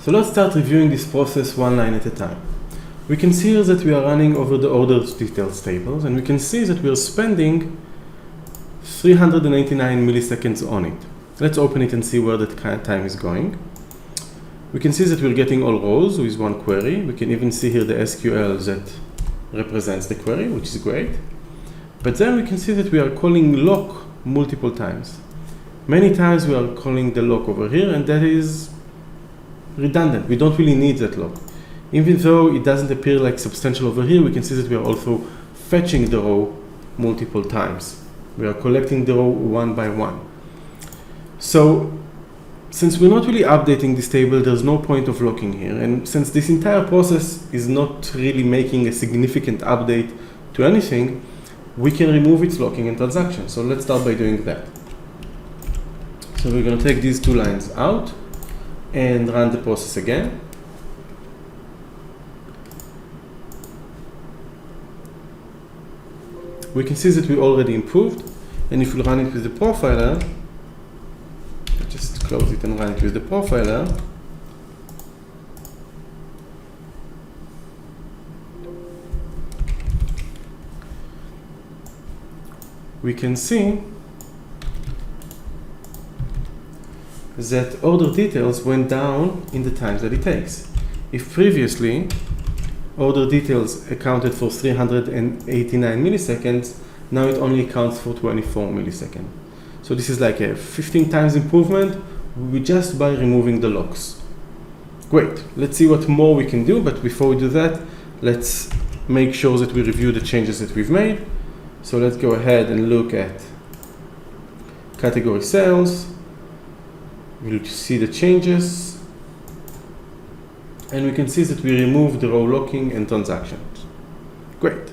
So let's start reviewing this process one line at a time. We can see here that we are running over the order details tables, and we can see that we are spending 389 milliseconds on it. Let's open it and see where that time is going. We can see that we're getting all rows with one query. We can even see here the SQL that represents the query, which is great. But then we can see that we are calling lock multiple times. Many times we are calling the lock over here, and that is redundant. We don't really need that lock. Even though it doesn't appear like substantial over here, we can see that we are also fetching the row multiple times. We are collecting the row one by one. So since we're not really updating this table, there's no point of locking here. And since this entire process is not really making a significant update to anything, we can remove its locking and transaction. So let's start by doing that. So we're going to take these two lines out and run the process again. We can see that we already improved, and if we run it with the profiler, just close it and run it with the profiler, we can see that order details went down in the times that it takes. If previously order details accounted for 389 milliseconds, now it only accounts for 24 milliseconds. So this is like a 15 times improvement just by removing the locks. Great, let's see what more we can do, but before we do that, let's make sure that we review the changes that we've made. So let's go ahead and look at category sales. We'll see the changes, and we can see that we removed the row locking and transactions. Great.